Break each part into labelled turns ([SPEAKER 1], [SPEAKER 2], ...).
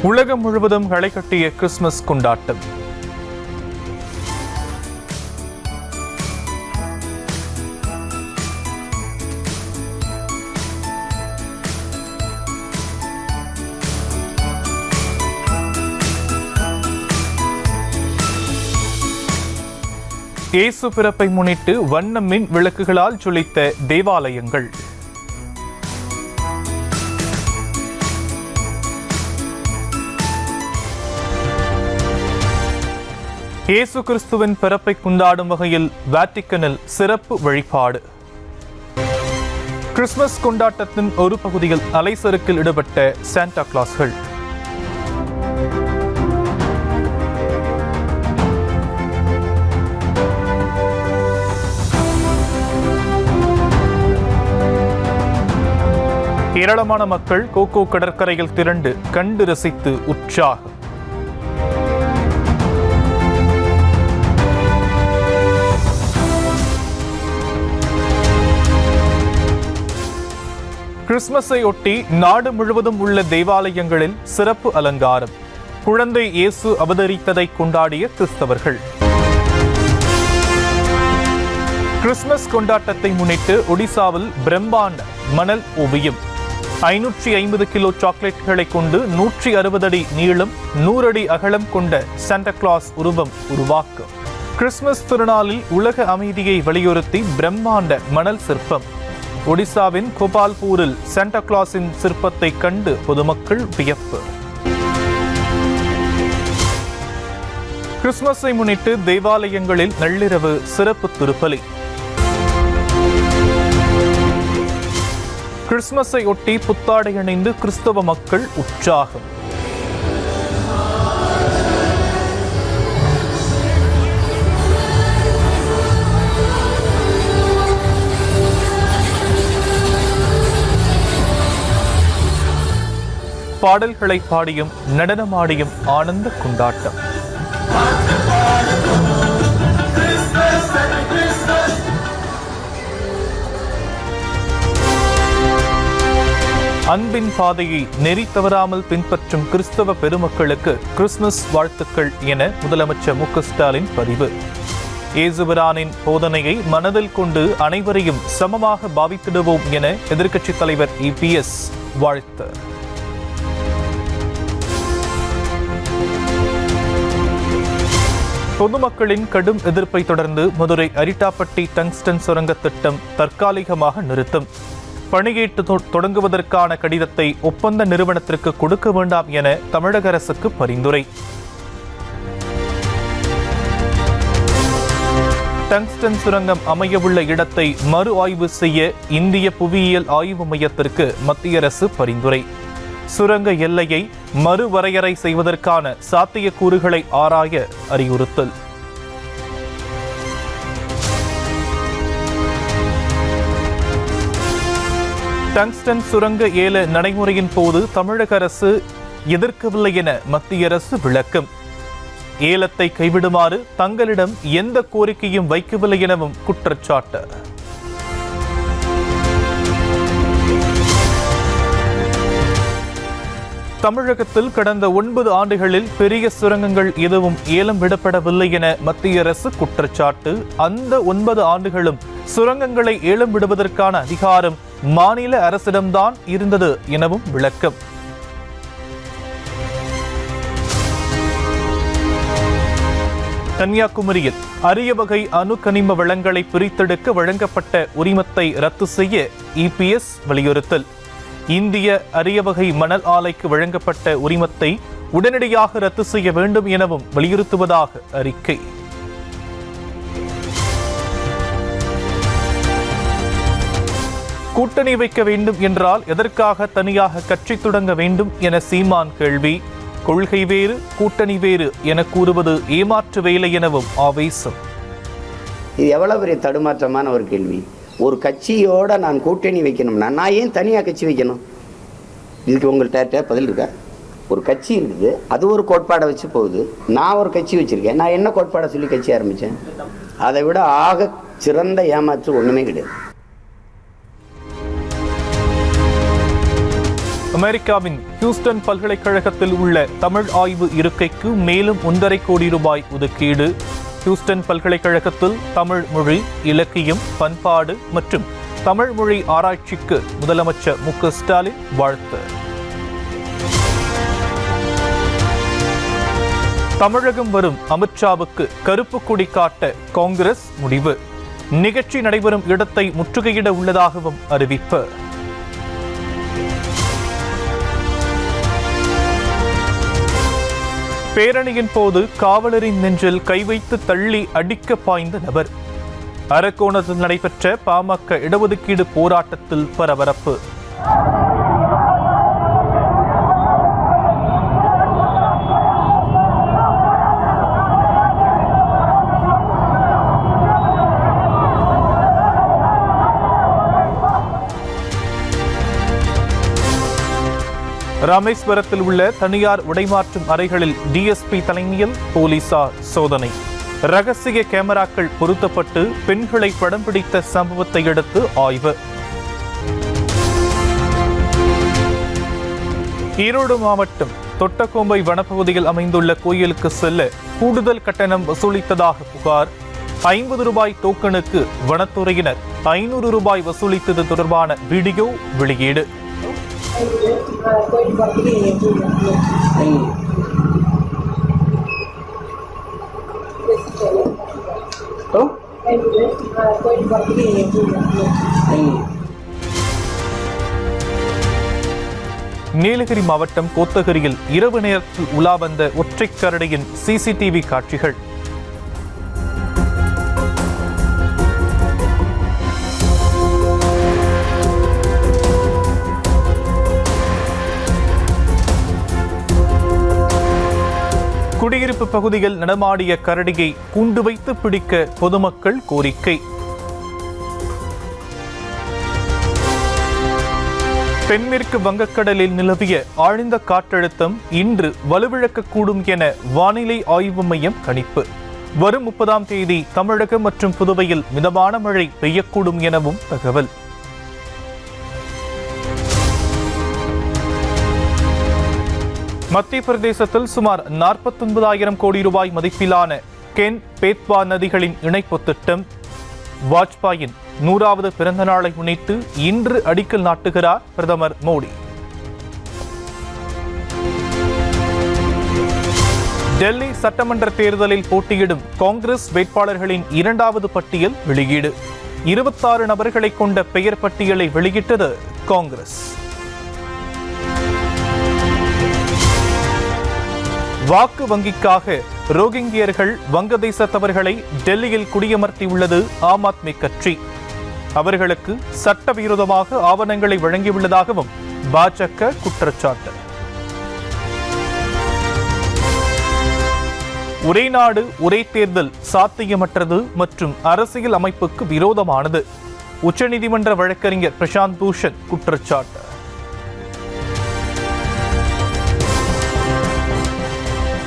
[SPEAKER 1] உலகம் முழுவதும் களை கட்டிய கிறிஸ்துமஸ் கொண்டாட்டம். இயேசு பிறப்பை முன்னிட்டு வண்ண மின் விளக்குகளால் ஜொலித்த தேவாலயங்கள். இயேசு கிறிஸ்துவின் பிறப்பை கொண்டாடும் வகையில் வாட்டிக்கனில் சிறப்பு வழிபாடு. கிறிஸ்துமஸ் கொண்டாட்டத்தின் ஒரு பகுதியில் அலைசறுக்கில் ஈடுபட்ட சாண்டா கிளாஸ்கள். ஏராளமான மக்கள் கோகோ கடற்கரையில் திரண்டு கண்டு ரசித்து உற்சாகம். கிறிஸ்துமஸை ஒட்டி நாடு முழுவதும் உள்ள தேவாலயங்களில் சிறப்பு அலங்காரம். குழந்தை இயேசு அவதரித்ததை கொண்டாடிய கிறிஸ்தவர்கள். கிறிஸ்துமஸ் கொண்டாட்டத்தை முன்னிட்டு ஒடிசாவில் பிரம்மாண்ட மணல் ஓவியம். 550 கிலோ சாக்லேட்களை கொண்டு 160 அடி நீளம் 100 அடி அகலம் கொண்ட சாண்டா கிளாஸ் உருவம் உருவாக்கம். கிறிஸ்துமஸ் திருநாளில் உலக அமைதியை வலியுறுத்தி பிரம்மாண்ட மணல் சிற்பம். ஒடிசாவின் கோபால்பூரில் சாண்டா கிளாஸின் சிற்பத்தை கண்டு பொதுமக்கள் வியப்பு. கிறிஸ்துமஸை முன்னிட்டு தேவாலயங்களில் நள்ளிரவு சிறப்பு திருப்பலி. கிறிஸ்துமஸை ஒட்டி புத்தாடை அணிந்து கிறிஸ்தவ மக்கள் உற்சாகம். பாடல்களை பாடியும் நடனமாடியும் ஆனந்த கொண்டாட்டம். அன்பின் பாதையை நெறி தவறாமல் பின்பற்றும் கிறிஸ்தவ பெருமக்களுக்கு கிறிஸ்துமஸ் வாழ்த்துக்கள் என முதலமைச்சர் மு.க. ஸ்டாலின் பதிவு. இயேசுபிரானின் போதனையை மனதில் கொண்டு அனைவரையும் சமமாக பாவித்திடுவோம் என எதிர்க்கட்சித் தலைவர் EPS வாழ்த்து. பொதுமக்களின் கடும் எதிர்ப்பை தொடர்ந்து மதுரை அரிட்டாப்பட்டி டங்ஸ்டன் சுரங்க திட்டம் தற்காலிகமாக நிறுத்தம். பணியேற்று தொடங்குவதற்கான கடிதத்தை ஒப்பந்த நிறுவனத்திற்கு கொடுக்க வேண்டாம் என தமிழக அரசுக்கு பரிந்துரை. டங்ஸ்டன் சுரங்கம் அமையவுள்ள இடத்தை மறு ஆய்வு செய்ய இந்திய புவியியல் ஆய்வு மையத்திற்கு மத்திய அரசு பரிந்துரை. சுரங்க எல்லையை மறுவரையறை செய்வதற்கான சாத்தியக்கூறுகளை ஆராய அறிவுறுத்தல். டங்ஸ்டன் சுரங்க ஏல நடைமுறையின் போது தமிழக அரசு எதிர்க்கவில்லை என மத்திய அரசு விளக்கம். ஏலத்தை கைவிடுமாறு தங்களிடம் எந்த கோரிக்கையும் வைக்கவில்லை எனவும் குற்றச்சாட்டு. தமிழகத்தில் கடந்த 9 ஆண்டுகளில் பெரிய சுரங்கங்கள் எதுவும் ஏலம் விடப்படவில்லை என மத்திய அரசு குற்றச்சாட்டு. அந்த 9 ஆண்டுகளும் சுரங்கங்களை ஏலம் விடுவதற்கான அதிகாரம் மாநில அரசிடம்தான் இருந்தது எனவும் விளக்கம். கன்னியாகுமரியில் அரிய வகை அணு கனிம வளங்களை பிரித்தெடுக்க வழங்கப்பட்ட உரிமத்தை ரத்து செய்ய EPS வலியுறுத்தல். இந்திய அரிய வகை மணல் ஆலைக்கு வழங்கப்பட்ட உரிமத்தை உடனடியாக ரத்து செய்ய வேண்டும் எனவும் வலியுறுத்துவதாக அறிக்கை. கூட்டணி வைக்க வேண்டும் என்றால் எதற்காக தனியாக கட்சி தொடங்க வேண்டும் என சீமான் கேள்வி. கொள்கை வேறு கூட்டணி வேறு என கூறுவது ஏமாற்று வேலை எனவும் ஆவேசம்.
[SPEAKER 2] இது எவ்வளவு பெரிய தடுமாற்றமான ஒரு கேள்வி. ஒரு கட்சியோட நான் கூட்டணி வைக்கணும்னா நான் ஏன் தனியாக கட்சி வைக்கணும்? இதுக்கு உங்கள்கிட்ட பதில் இருக்கா? ஒரு கட்சி இருக்குது, அது ஒரு கோட்பாடை வச்சு போகுது. நான் ஒரு கட்சி வச்சுருக்கேன், நான் என்ன கோட்பாடை சொல்லி கட்சி ஆரம்பித்தேன்? அதை விட ஆக சிறந்த ஏமாற்று ஒன்றுமே கிடையாது.
[SPEAKER 1] அமெரிக்காவின் ஹியூஸ்டன் பல்கலைக்கழகத்தில் உள்ள தமிழ் ஆய்வு இருக்கைக்கு மேலும் 1.5 கோடி ரூபாய் ஒதுக்கீடு. ஹியூஸ்டன் பல்கலைக்கழகத்தில் தமிழ் மொழி, இலக்கியம், பண்பாடு மற்றும் தமிழ் மொழி ஆராய்ச்சிக்கு முதலமைச்சர் மு.க. ஸ்டாலின் வாழ்த்து. தமிழகம் வரும் அமித்ஷாவுக்கு கருப்பு கொடி காட்ட காங்கிரஸ் முடிவு. நிகழ்ச்சி நடைபெறும் இடத்தை முற்றுகையிட உள்ளதாகவும் அறிவிப்பு. பேரணியின் போது காவலரின் நெஞ்சில் கை வைத்து தள்ளி அடிக்க பாய்ந்த நபர். அரக்கோணத்தில் நடைபெற்ற பாமக இடஒதுக்கீடு போராட்டத்தில் பரபரப்பு. ராமேஸ்வரத்தில் உள்ள தனியார் உடைமாற்றும் அறைகளில் டிஎஸ்பி தலைமையில் போலீசார் சோதனை. ரகசிய கேமராக்கள் பொருத்தப்பட்டு பெண்களை படம் பிடித்த சம்பவத்தை அடுத்து ஆய்வு. ஈரோடு மாவட்டம் தொட்டக்கோம்பை வனப்பகுதியில் அமைந்துள்ள கோயிலுக்கு செல்ல கூடுதல் கட்டணம் வசூலித்ததாக புகார். 50 ரூபாய் டோக்கனுக்கு வனத்துறையினர் 500 ரூபாய் வசூலித்தது தொடர்பான வீடியோ வெளியீடு. நீலகிரி மாவட்டம் கோத்தகிரியில் இரவு நேரத்தில் உலா வந்த ஒற்றைக் கரடியின் சிசிடிவி காட்சிகள். குடியிருப்பு பகுதியில் நடமாடிய கரடியை கூண்டு வைத்து பிடிக்க பொதுமக்கள் கோரிக்கை. தென்மேற்கு வங்கக்கடலில் நிலவிய ஆழ்ந்த காற்றழுத்தம் இன்று வலுவிழக்கக்கூடும் என வானிலை ஆய்வு மையம் கணிப்பு. வரும் 30ஆம் தேதி தமிழகம் மற்றும் புதுவையில் மிதமான மழை பெய்யக்கூடும் எனவும் தகவல். மத்திய பிரதேசத்தில் சுமார் 49,000 கோடி ரூபாய் மதிப்பிலான கென் பேத்வா நதிகளின் இணைப்பு திட்டம். வாஜ்பாயின் 100வது பிறந்த நாளை முன்னிட்டு இன்று அடிக்கல் நாட்டுகிறார் பிரதமர் மோடி. டெல்லி சட்டமன்ற தேர்தலில் போட்டியிடும் காங்கிரஸ் வேட்பாளர்களின் 2வது பட்டியல் வெளியீடு. 26 நபர்களை கொண்ட பெயர் பட்டியலை வெளியிட்டது காங்கிரஸ். வாக்கு வங்கிக்காக ரோஹிங்கியர்கள் வங்கதேசத்தவர்களை டெல்லியில் குடியமர்த்தியுள்ளது ஆம் ஆத்மி கட்சி. அவர்களுக்கு சட்டவிரோதமாக ஆவணங்களை வழங்கியுள்ளதாகவும் பாஜக குற்றச்சாட்டு. ஒரே நாடு ஒரே தேர்தல் சாத்தியமற்றது மற்றும் அரசியல் அமைப்புக்கு விரோதமானது. உச்சநீதிமன்ற வழக்கறிஞர் பிரசாந்த் பூஷன் குற்றச்சாட்டு.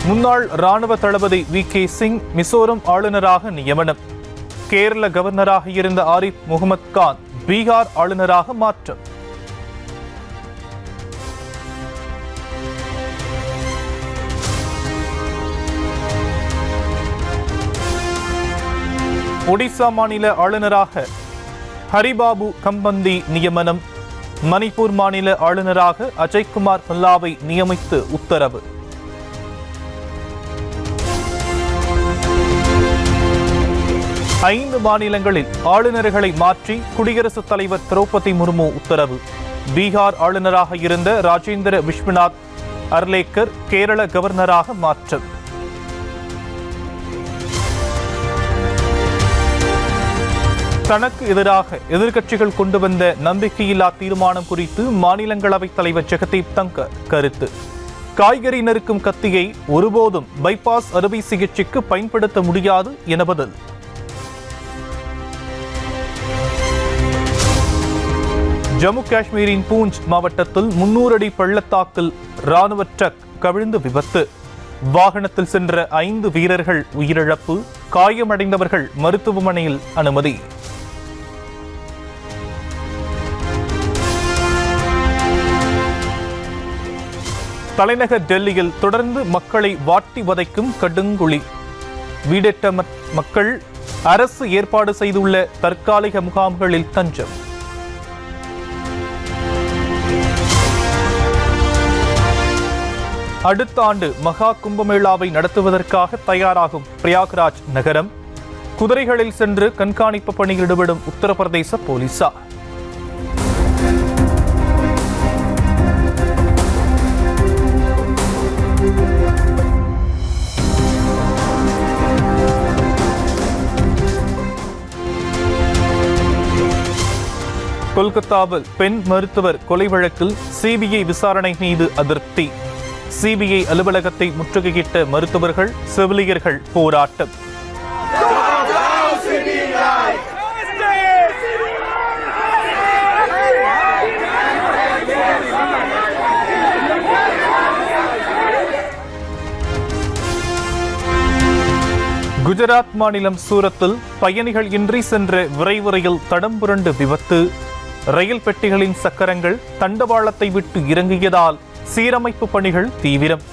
[SPEAKER 1] முன்னாள் ராணுவ தளபதி வி.கே. சிங் மிசோரம் ஆளுநராக நியமனம். கேரள கவர்னராக இருந்த ஆரிஃப் முகமது கான் பீகார் ஆளுநராக மாற்றம். ஒடிசா மாநில ஆளுநராக ஹரிபாபு கம்பந்தி நியமனம். மணிப்பூர் மாநில ஆளுநராக அஜய்குமார் பல்லாவை நியமித்து உத்தரவு. ஐந்து மாநிலங்களில் ஆளுநர்களை மாற்றி குடியரசுத் தலைவர் திரௌபதி முர்மு உத்தரவு. பீகார் ஆளுநராக இருந்த ராஜேந்திர விஸ்வநாத் அர்லேக்கர் கேரள கவர்னராக மாற்றம். தனக்கு எதிராக எதிர்க்கட்சிகள் கொண்டு வந்த நம்பிக்கையில்லா தீர்மானம் குறித்து மாநிலங்களவைத் தலைவர் ஜெகதீப் தங்கர் கருத்து. காய்கறி நறுக்கும் கத்தியை ஒருபோதும் பைபாஸ் அறுவை சிகிச்சைக்கு பயன்படுத்த முடியாது என பதில். ஜம்மு காஷ்மீரின் பூஞ்ச் மாவட்டத்தில் 300 அடி பள்ளத்தாக்கில் ராணுவ ட்ரக் கவிழ்ந்து விபத்து. வாகனத்தில் சென்ற 5 வீரர்கள் உயிரிழப்பு, காயமடைந்தவர்கள் மருத்துவமனையில் அனுமதி. தலைநகர் டெல்லியில் தொடர்ந்து மக்களை வாட்டி வதைக்கும் கடுங்குழி. வீடற்ற மக்கள் அரசு ஏற்பாடு செய்துள்ள தற்காலிக முகாம்களில் தஞ்சம். அடுத்த ஆண்டு மகா கும்பமேளாவை நடத்துவதற்காக தயாராகும் பிரயாக்ராஜ் நகரம். குதிரைகளில் சென்று கண்காணிப்பு பணியில் ஈடுபடும் உத்தரப்பிரதேச போலீசார். கொல்கத்தாவில் பெண் மருத்துவர் கொலை வழக்கில் சிபிஐ விசாரணை மீது அதிருப்தி. சிபிஐ அலுவலகத்தை முற்றுகையிட்ட மருத்துவர்கள், செவிலியர்கள் போராட்டம். குஜராத் மாநிலம் சூரத்தில் பயணிகள் இன்றி சென்ற விரைவு ரயில் தடம் புரண்டு விபத்து. ரயில் பெட்டிகளின் சக்கரங்கள் தண்டவாளத்தை விட்டு இறங்கியதால் சீரமைப்பு பணிகள் தீவிரம்.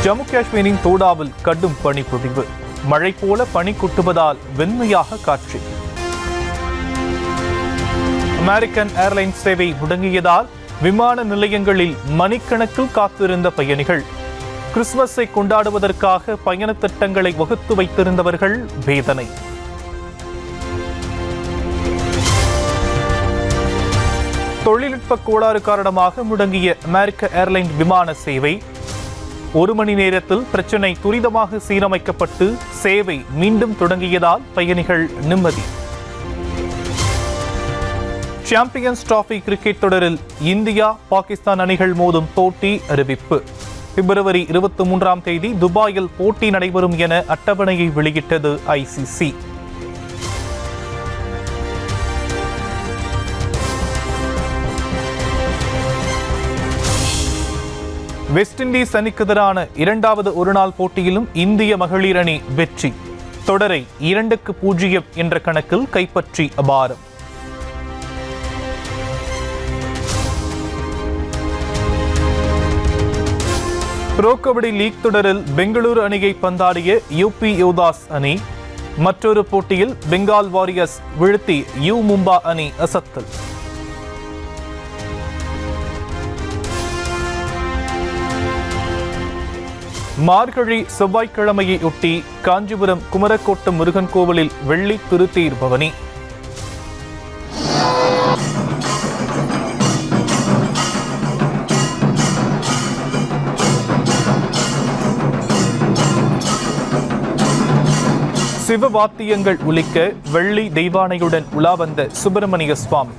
[SPEAKER 1] ஜம்மு காஷ்மீரின் தோடாவில் கடும் பனிப்பொழிவு. மழை போல பனி கொட்டுவதால் வெண்மையாக காட்சி. அமெரிக்கன் ஏர்லைன்ஸ் சேவை முடங்கியதால் விமான நிலையங்களில் மணிக்கணக்கில் காத்திருந்த பயணிகள். கிறிஸ்துமஸை கொண்டாடுவதற்காக பயண திட்டங்களை வகுத்து வைத்திருந்தவர்கள் வேதனை. தொழில்நுட்ப கோளாறு காரணமாக முடங்கிய அமெரிக்க ஏர்லைன் விமான சேவை. 1 மணி நேரத்தில் பிரச்சினை துரிதமாக சீரமைக்கப்பட்டு சேவை மீண்டும் தொடங்கியதால் பயணிகள் நிம்மதி. சாம்பியன்ஸ் டிராபி கிரிக்கெட் தொடரில் இந்தியா பாகிஸ்தான் அணிகள் மோதும் போட்டி அறிவிப்பு. பிப்ரவரி 23ஆம் தேதி துபாயில் போட்டி நடைபெறும் என அட்டவணையை வெளியிட்டது ICC. வெஸ்ட் இண்டீஸ் அணிக்கு எதிரான 2வது ஒருநாள் போட்டியிலும் இந்திய மகளிர் அணி வெற்றி. தொடரை 2-0 என்ற கணக்கில் கைப்பற்றி அபாரம். புரோ கபடி லீக் தொடரில் பெங்களூரு அணியை பந்தாடிய யூபி யோதாஸ் அணி. மற்றொரு போட்டியில் பெங்கால் வாரியர்ஸ் வீழ்த்தி யூ மும்பா அணி அசத்தல். மார்கழி செவ்வாய்க்கிழமையொட்டி காஞ்சிபுரம் குமரக்கோட்டம் முருகன் கோவிலில் வெள்ளி திருத்தேர் பவனி. சிவவாத்தியங்கள் ஒலிக்க வெள்ளி தெய்வானையுடன் உலா வந்த சுப்பிரமணிய சுவாமி.